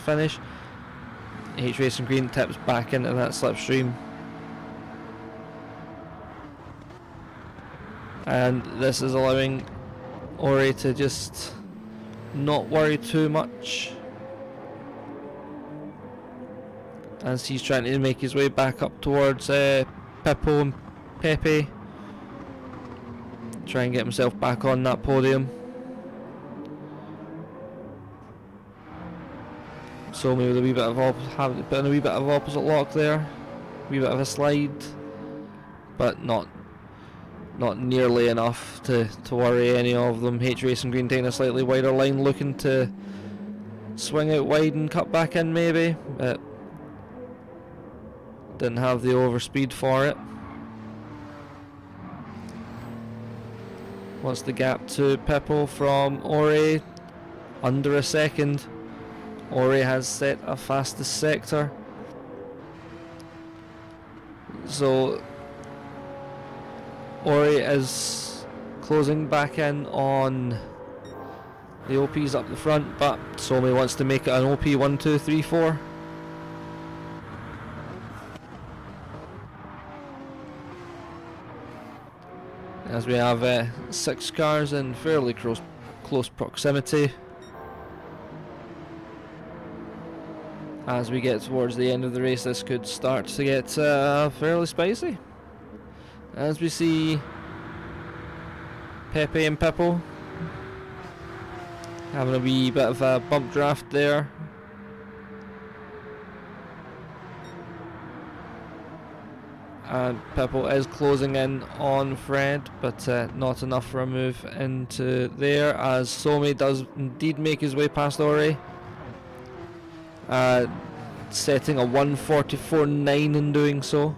start finish. H Racing Green tips back into that slipstream, and this is allowing Ori to just not worry too much as he's trying to make his way back up towards Pippo and Pepe, try and get himself back on that podium. So maybe with a wee bit of opposite lock there, a wee bit of a slide, but not nearly enough to worry any of them. H Racing Green taking a slightly wider line, looking to swing out wide and cut back in maybe, but didn't have the overspeed for it. What's the gap to Pippo from Ori? Under a second. Ori has set a fastest sector, so Ori is closing back in on the OPs up the front, but Somi wants to make it an OP 1, 2, 3, 4. As we have 6 cars in fairly close proximity. As we get towards the end of the race, this could start to get fairly spicy. As we see Pepe and Pippo having a wee bit of a bump draft there. And Pippo is closing in on Fred, but not enough for a move into there, as Somi does indeed make his way past Ori. Setting a 1:44.9 in doing so.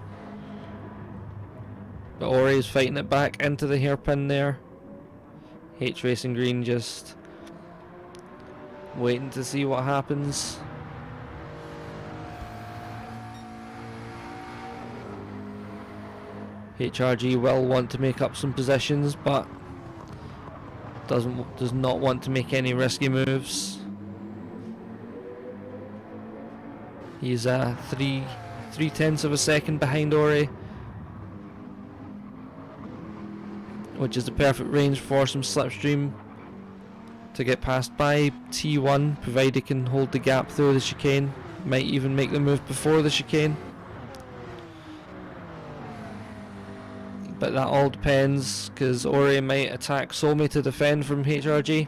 But Ori is fighting it back into the hairpin there. H Racing Green just waiting to see what happens. HRG will want to make up some positions, but does not want to make any risky moves. He's 3/10 of a second behind Ori, which is the perfect range for some slipstream to get passed by T1, provided he can hold the gap through the chicane. Might even make the move before the chicane. But that all depends, because Ori might attack Somi to defend from HRG.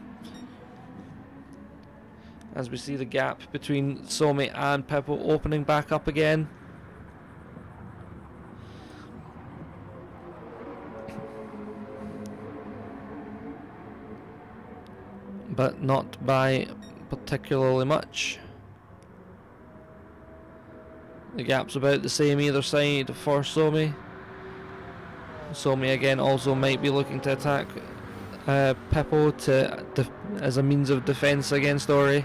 As we see the gap between Somi and Pippo opening back up again. But not by particularly much. The gap's about the same either side for Somi. Somi again also might be looking to attack Pippo as a means of defense against Ori.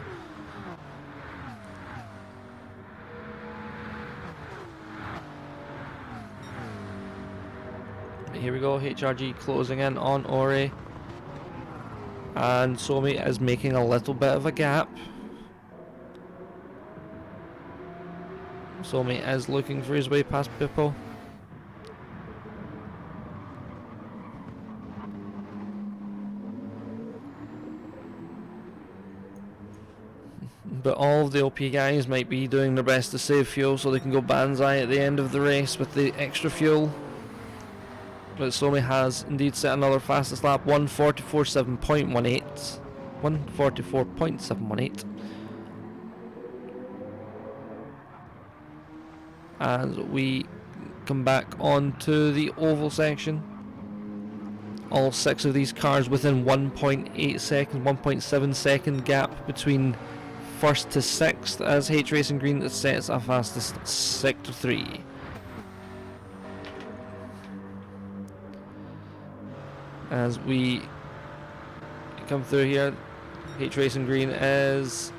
Here we go, HRG closing in on Ori, and Somi is making a little bit of a gap. Somi is looking for his way past Pippo. But all of the OP guys might be doing their best to save fuel so they can go banzai at the end of the race with the extra fuel. But Somi has indeed set another fastest lap, 1:44.718. 1:44.718. As we come back onto the oval section. All 6 of these cars within 1.8 seconds, 1.7 second gap between first to 6th, as H Racing Green sets a fastest Sector 3. As we come through here, H Racing Green is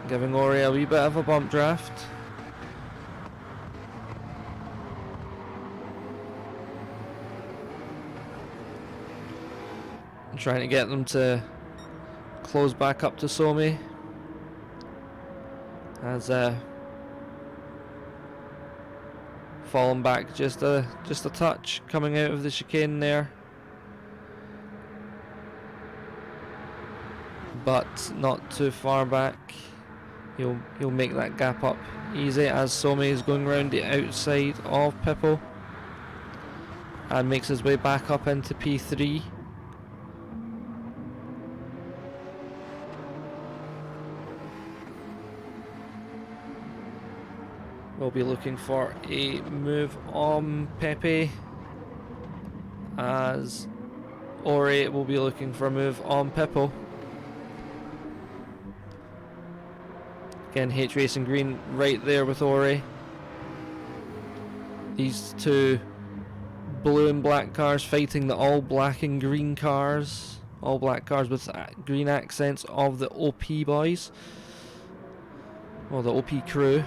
giving Ori a wee bit of a bump draft. Trying to get them to close back up to Somi. Has fallen back just a touch coming out of the chicane there, but not too far back. He'll make that gap up easy as Somi is going round the outside of Pippo and makes his way back up into P3. We'll be looking for a move on Pepe, as Ori will be looking for a move on Pippo. Again, H Racing Green right there with Ori. These two blue and black cars fighting the all black and green cars. All black cars with green accents of the OP boys. Or the OP crew.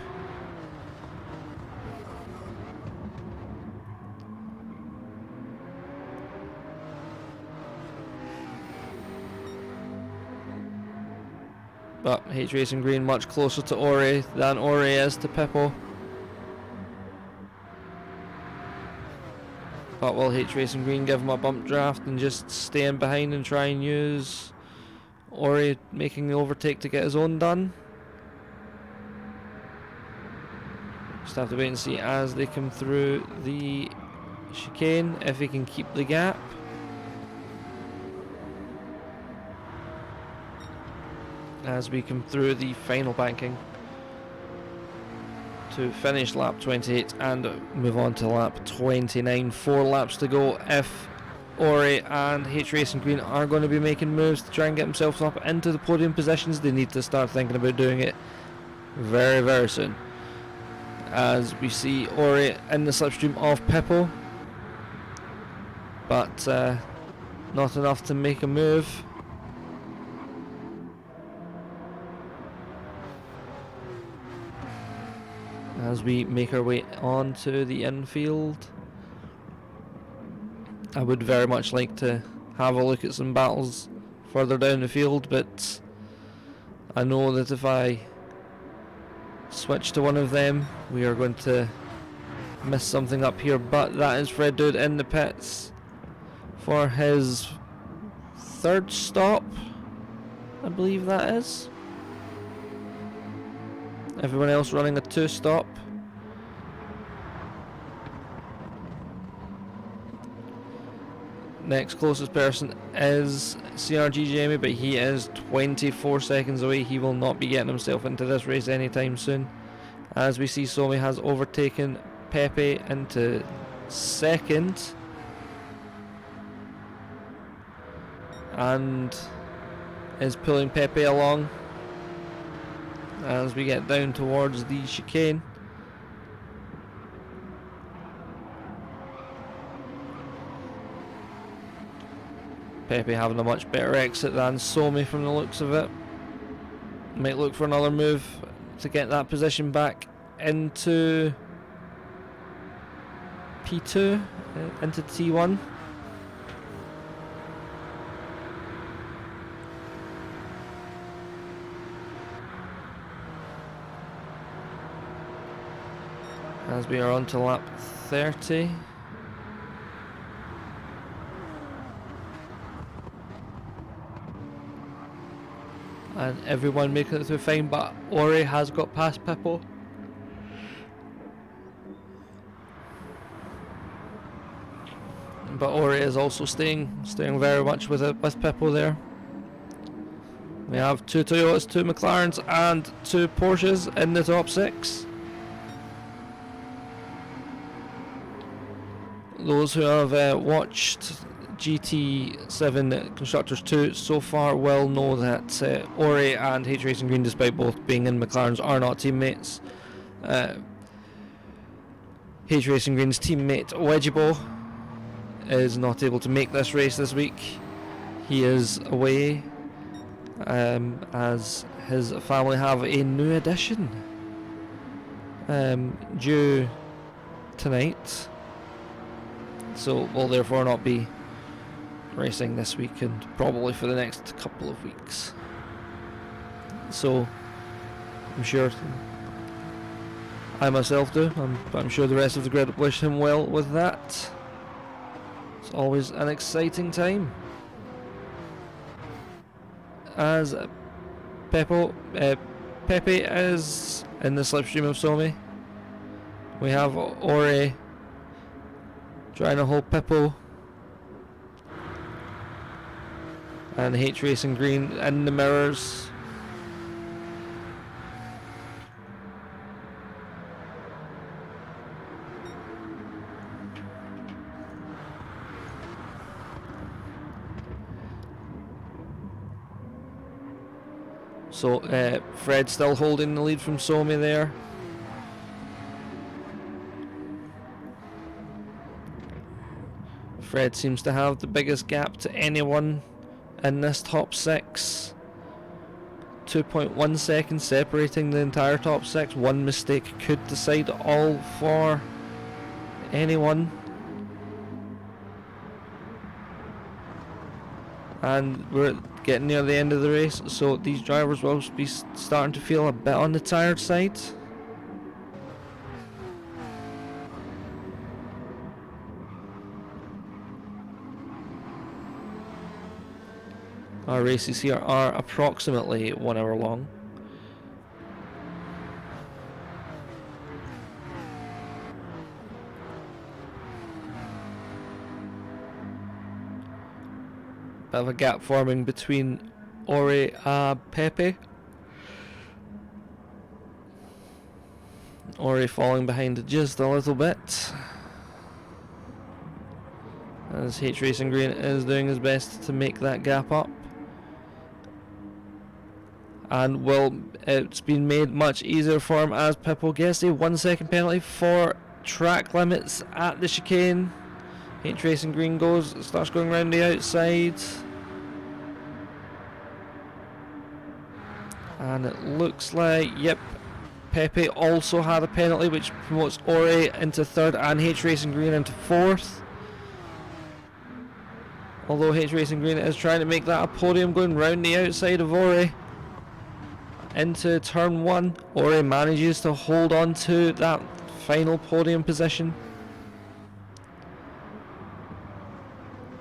But H Racing Green much closer to Ori than Ori is to Pippo. But will H Racing Green give him a bump draft and just stay in behind and try and use Ori making the overtake to get his own done? Just have to wait and see as they come through the chicane if he can keep the gap. As we come through the final banking to finish lap 28 and move on to lap 29. 4 laps to go if Ori and H Racing Green are going to be making moves to try and get themselves up into the podium positions. They need to start thinking about doing it very, very soon. As we see Ori in the slipstream of Pippo, but not enough to make a move. As we make our way on to the infield, I would very much like to have a look at some battles further down the field, but I know that if I switch to one of them, we are going to miss something up here. But that is Fred Dude in the pits for his 3rd stop, I believe that is. Everyone else running a 2-stop. Next closest person is CRG Jamie, but he is 24 seconds away. He will not be getting himself into this race anytime soon. As we see, Somi has overtaken Pepe into 2nd. And is pulling Pepe along as we get down towards the chicane. Pepe having a much better exit than Somi from the looks of it. Might look for another move to get that position back into P2, into T1. As we are on to lap 30. And everyone making it through fine, but Ori has got past Pippo. But Ori is also staying very much with Pippo there. We have 2 Toyotas, 2 McLarens and 2 Porsches in the top 6. Those who have watched GT7 Constructors 2 so far will know that Ori and H Racing Green, despite both being in McLarens, are not teammates. H Racing Green's teammate Wedgiebo is not able to make this race this week. He is away as his family have a new addition due tonight. So will therefore not be racing this week and probably for the next couple of weeks. so I'm sure I myself do. I'm sure the rest of the grid wish him well with that. It's always an exciting time. As Pepe is in the slipstream of Somi. We have Ore trying to hold Pippo, and H Racing Green in the mirrors. So Fred still holding the lead from Somi there. Fred seems to have the biggest gap to anyone in this top 6. 2.1 seconds separating the entire top 6. One mistake could decide all for anyone. And we're getting near the end of the race, so these drivers will be starting to feel a bit on the tired side. Our races here are approximately 1 hour long. Bit of a gap forming between Ore and Pepe. Ore falling behind just a little bit, as H Racing Green is doing his best to make that gap up. And it's been made much easier for him as Pippo gets a 1 second penalty for track limits at the chicane. H Racing Green starts going round the outside, and it looks like, yep, Pepe also had a penalty, which promotes Ore into 3rd and H Racing Green into 4th. Although H Racing Green is trying to make that a podium, going round the outside of Ore into turn 1. Ore manages to hold on to that final podium position.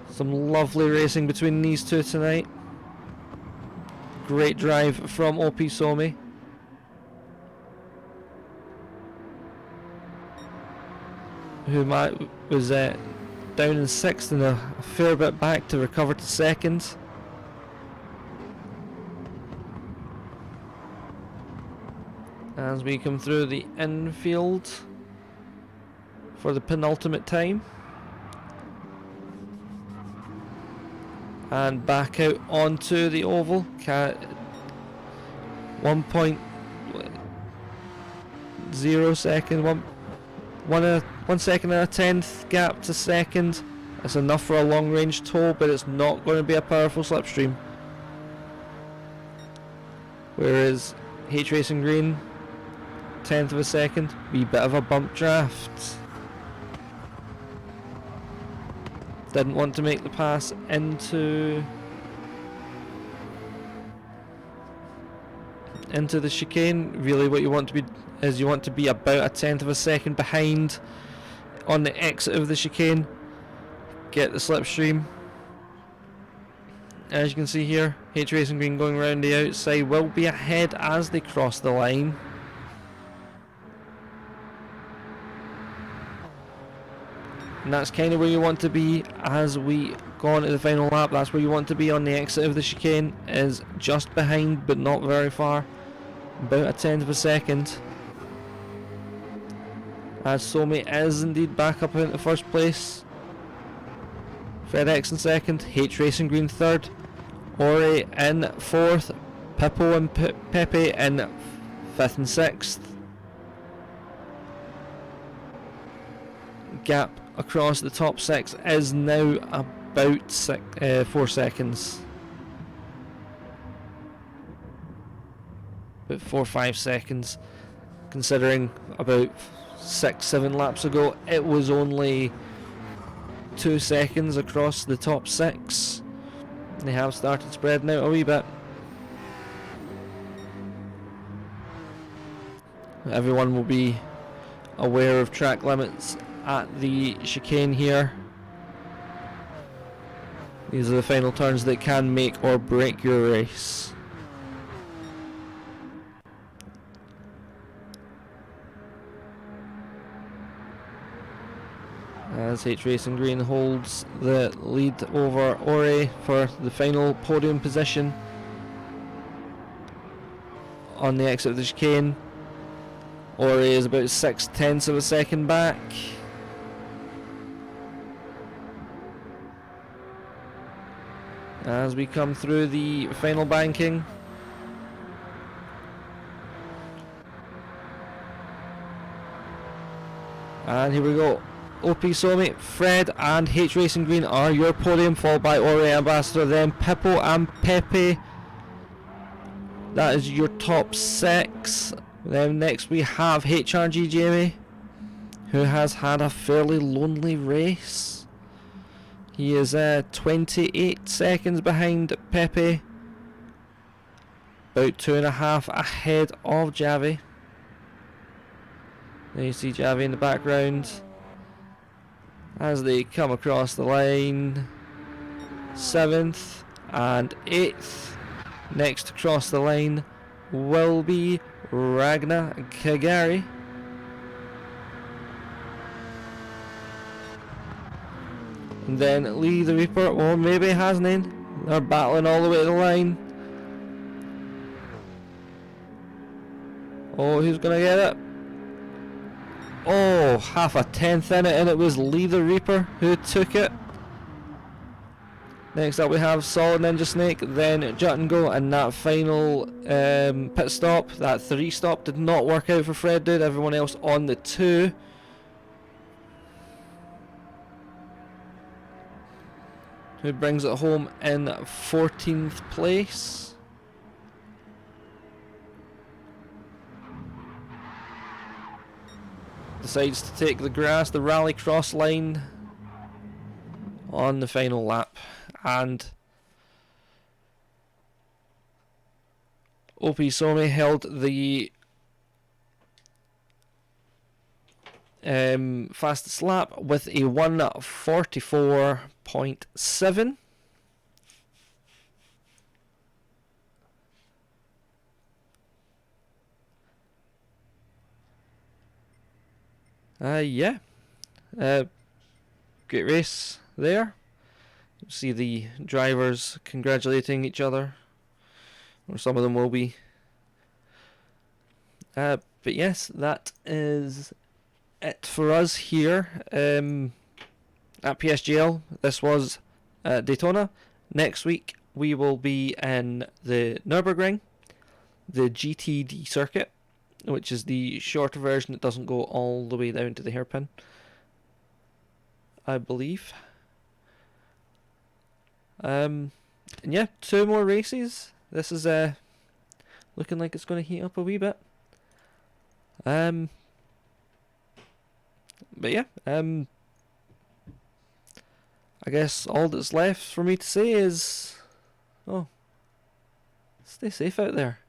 Some lovely racing between these two tonight. Great drive from OP Somi. Who was down in 6th and a fair bit back to recover to 2nd. As we come through the infield for the penultimate time. And back out onto the oval. 1.0 second, 1 second and a 10th gap to 2nd. That's enough for a long range tow, but it's not going to be a powerful slipstream. Whereas H Racing Green, 10th of a second, wee bit of a bump draft. Didn't want to make the pass into the chicane. Really what you want to be is you want to be about a 10th of a second behind on the exit of the chicane. Get the slipstream. As you can see here, H Racing Green going around the outside will be ahead as they cross the line. And that's kind of where you want to be as we go on to the final lap. That's where you want to be on the exit of the chicane, is just behind but not very far, about a 10th of a second. As Somi is indeed back up into first place. FedEx in 2nd, H Racing Green 3rd, Ore in 4th, Pippo and Pepe in 5th and 6th. Gap across the top 6 is now about 4 seconds. About 4 or 5 seconds, considering about 6-7 laps ago it was only 2 seconds across the top 6. They have started spreading out a wee bit. Everyone will be aware of track limits at the chicane here. These are the final turns that can make or break your race. As H Racing Green holds the lead over Ore for the final podium position on the exit of the chicane. Ore is about 0.6 of a second back. As we come through the final banking. And here we go. OP Somi, Fred and H Racing Green are your podium, followed by Ore Ambassador, then Pippo and Pepe. That is your top 6. Then next we have HRG Jamie, who has had a fairly lonely race. He is 28 seconds behind Pepe, about 2.5 ahead of Javi. There you see Javi in the background as they come across the line. 7th and 8th. Next to cross the line will be Ragnar Kagari. And then Lee the Reaper, or maybe Hasnain. They're battling all the way to the line. Oh, who's gonna get it? Oh, 0.5 in it, and it was Lee the Reaper who took it. Next up we have Solid Ninja Snake, then Jut and Go, and that final pit stop, that 3 stop, did not work out for Fred Dude. Everyone else on the 2. Who brings it home in 14th place. Decides to take the grass, the rally cross line on the final lap. And OP Somi held the fastest lap with a 1:44.7. Yeah. Great race there. You see the drivers congratulating each other, or some of them will be. But yes, that is it for us here at PSGL. This was Daytona. Next week we will be in the Nürburgring, the GTD circuit, which is the shorter version that doesn't go all the way down to the hairpin, I believe. And yeah, 2 more races. This is looking like it's going to heat up a wee bit. But yeah, I guess all that's left for me to say is, oh, stay safe out there.